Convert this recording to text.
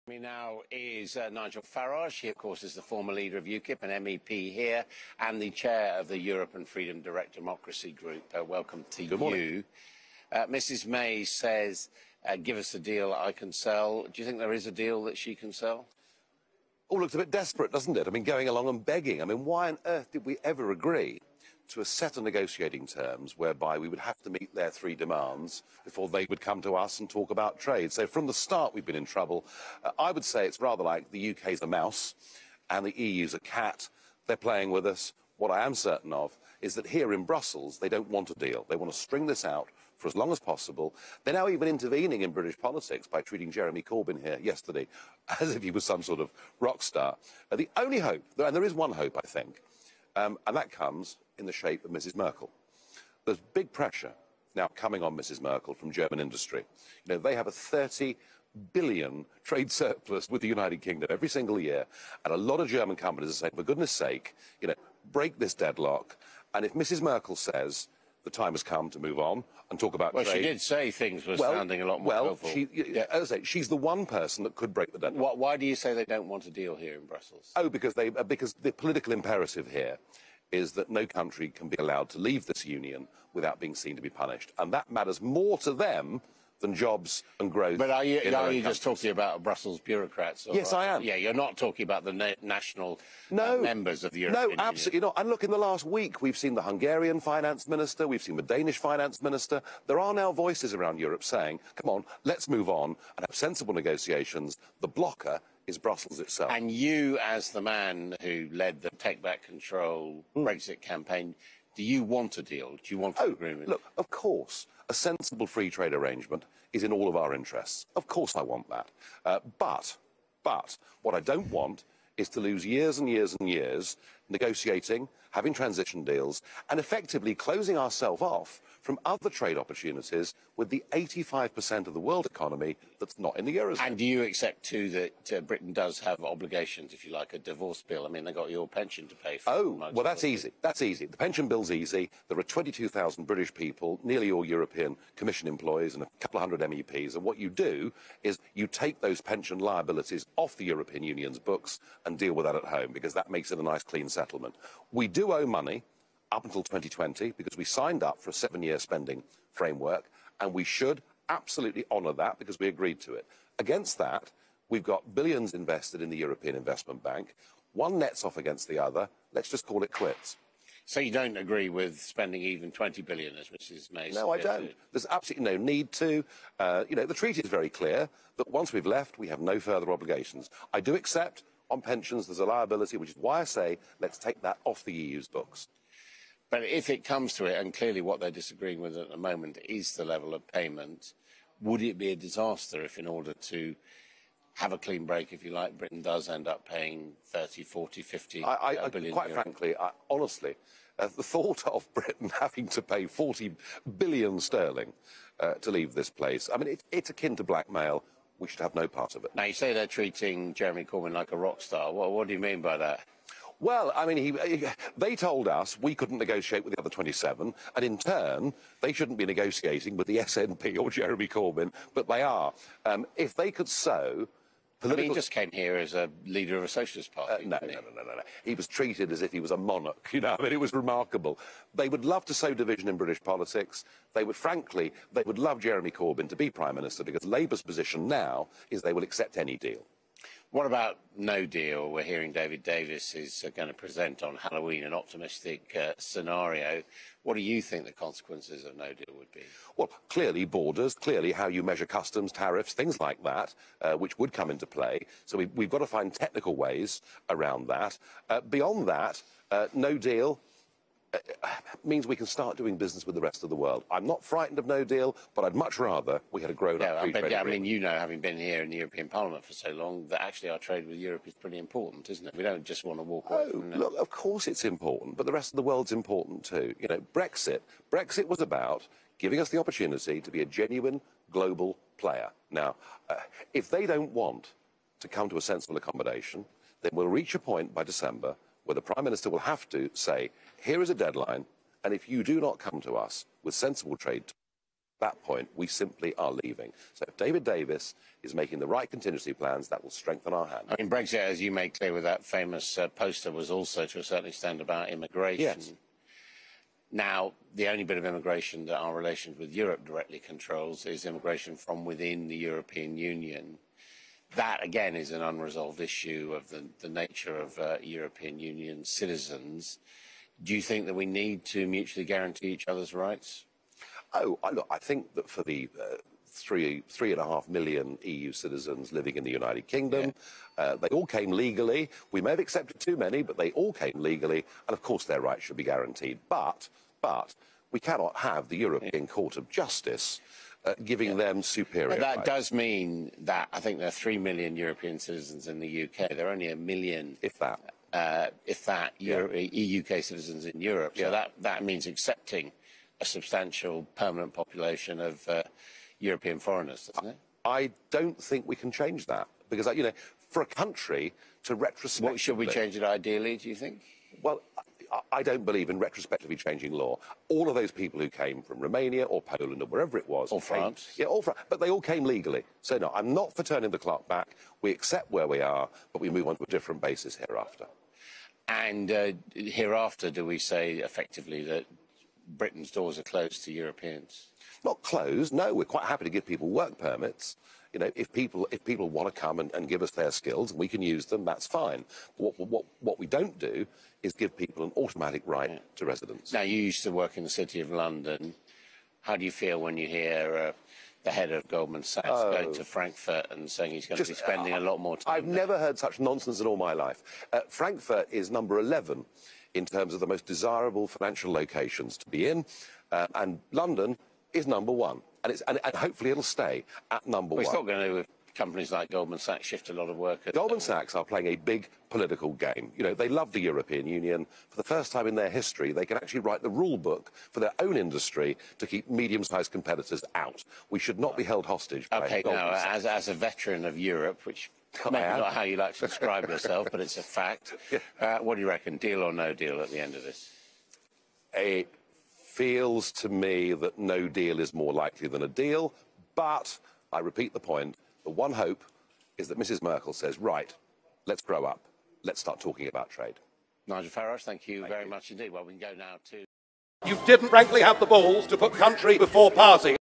Me now is Nigel Farage. He, of course, is the former leader of UKIP, an MEP here, and the chair of the Europe and Freedom Direct Democracy Group. Welcome to Good morning. you. Mrs May says, give us a deal I can sell. Do you think there is a deal that she can sell? All looks a bit desperate, doesn't it? I mean, going along and begging. I mean, why on earth did we ever agree to a set of negotiating terms whereby we would have to meet their three demands before they would come to us and talk about trade? So from the start, we've been in trouble. I would say it's rather like the UK's a mouse and the EU's a cat. They're playing with us. What I am certain of is that here in Brussels, they don't want a deal. They want to string this out for as long as possible. They're now even intervening in British politics by treating Jeremy Corbyn here yesterday as if he was some sort of rock star. The only hope, and there is one hope, I think, and that comes in the shape of Mrs Merkel. There's big pressure now coming on Mrs Merkel from German industry. You know, they have a 30 billion trade surplus with the United Kingdom every single year, and a lot of German companies are saying, for goodness sake, you know, break this deadlock. And if Mrs Merkel says the time has come to move on and talk about trade... Well, she did say things were sounding a lot more hopeful. As I say, she's the one person that could break the deadlock. Why do you say they don't want a deal here in Brussels? Oh, because the political imperative here is that no country can be allowed to leave this union without being seen to be punished. And that matters more to them than jobs and growth. But are you just talking about Brussels bureaucrats? Yes, I am. Yeah, you're not talking about the national members of the European Union. No, absolutely not. And look, in the last week, we've seen the Hungarian finance minister, we've seen the Danish finance minister. There are now voices around Europe saying, come on, let's move on and have sensible negotiations. The blocker is Brussels itself. And you, as the man who led the Take Back Control BREXIT campaign, do you want a deal? Do you want an agreement? Look, of course, a sensible free trade arrangement is in all of our interests. Of course I want that. But what I don't want is to lose years and years and years negotiating, having transition deals, and effectively closing ourselves off from other trade opportunities with the 85% of the world economy that's not in the Eurozone. And do you accept, too, that Britain does have obligations, if you like, a divorce bill? I mean, they've got your pension to pay for. Oh, well, that's easy. That's easy. The pension bill's easy. There are 22,000 British people, nearly all European Commission employees and a couple of hundred MEPs. And what you do is you take those pension liabilities off the European Union's books and deal with that at home, because that makes it a nice, clean settlement. We do owe money up until 2020 because we signed up for a 7-year spending framework, and we should absolutely honour that because we agreed to it. Against that, we've got billions invested in the European Investment Bank. One nets off against the other. Let's just call it quits. So you don't agree with spending even 20 billion, as Mrs May suggested? No, I don't. There's absolutely no need to. You know, the treaty is very clear that once we've left, we have no further obligations. I do accept on pensions there's a liability, which is why I say let's take that off the EU's books. But if it comes to it, and clearly what they're disagreeing with at the moment is the level of payment, would it be a disaster if, in order to have a clean break, if you like, Britain does end up paying 30, 40, 50 billion? Quite frankly, honestly, the thought of Britain having to pay 40 billion sterling to leave this place, I mean, it's akin to blackmail. We should have no part of it. Now, you say they're treating Jeremy Corbyn like a rock star. What do you mean by that? Well, I mean, they told us we couldn't negotiate with the other 27, and in turn, they shouldn't be negotiating with the SNP or Jeremy Corbyn, but they are. If they could sow political... I mean, he just came here as a leader of a socialist party. No. He was treated as if he was a monarch, you know. I mean, it was remarkable. They would love to sow division in British politics. They would, frankly, they would love Jeremy Corbyn to be Prime Minister, because Labour's position now is they will accept any deal. What about no deal? We're hearing David Davis is going to present on Halloween an optimistic scenario. What do you think the consequences of no deal would be? Well, clearly borders, clearly how you measure customs, tariffs, things like that, which would come into play. So we've got to find technical ways around that. Beyond that, no deal means we can start doing business with the rest of the world. I'm not frightened of no deal, but I'd much rather we had a grown-up free trade agreement. I mean, you know, having been here in the European Parliament for so long, that actually our trade with Europe is pretty important, isn't it? We don't just want to walk away from it. Look, of course it's important, but the rest of the world's important too. You know, Brexit was about giving us the opportunity to be a genuine global player. Now, if they don't want to come to a sensible accommodation, then we'll reach a point by December where the Prime Minister will have to say, here is a deadline, and if you do not come to us with sensible trade, that point, we simply are leaving. So if David Davis is making the right contingency plans, that will strengthen our hand. I mean, Brexit, as you made clear with that famous poster, was also to a certain extent about immigration. Yes. Now, the only bit of immigration that our relations with Europe directly controls is immigration from within the European Union. That, again, is an unresolved issue of the nature of European Union citizens. Do you think that we need to mutually guarantee each other's rights? Oh, look, I think that for the 3.5 million EU citizens living in the United Kingdom, they all came legally. We may have accepted too many, but they all came legally, and of course their rights should be guaranteed. But we cannot have the European Court of Justice giving them superior rights. That does mean that I think there are 3 million European citizens in the UK. There are only 1 million, if that, UK citizens in Europe. So that means accepting a substantial permanent population of European foreigners, doesn't it? I don't think we can change that because, you know, for a country to retrospectively... What should we change it ideally, do you think? Well, I don't believe in retrospectively changing law. All of those people who came from Romania or Poland or wherever it was... Or France. Yeah, all France. But they all came legally. So, no, I'm not for turning the clock back. We accept where we are, but we move on to a different basis hereafter. And hereafter, do we say effectively that Britain's doors are closed to Europeans? Not closed, no. We're quite happy to give people work permits. You know, if people want to come and give us their skills and we can use them, that's fine. What we don't do is give people an automatic right to residence. Now, you used to work in the City of London. How do you feel when you hear the head of Goldman Sachs going to Frankfurt and saying he's going to be spending a lot more time I've never heard such nonsense in all my life. Frankfurt is number 11 in terms of the most desirable financial locations to be in, and London is number 1. And hopefully it'll stay at number 1. It's not going to, with companies like Goldman Sachs, shift a lot of work. Goldman Sachs are playing a big political game. You know, they love the European Union. For the first time in their history, they can actually write the rule book for their own industry to keep medium-sized competitors out. We should not be held hostage by Goldman Sachs. As a veteran of Europe, which maybe not how you like to describe yourself, but it's a fact, what do you reckon, deal or no deal at the end of this? It feels to me that no deal is more likely than a deal, but I repeat the point, the one hope is that Mrs. Merkel says, right, let's grow up, let's start talking about trade. Nigel Farage, thank you very much indeed. Well, we can go now to... You didn't frankly have the balls to put country before party.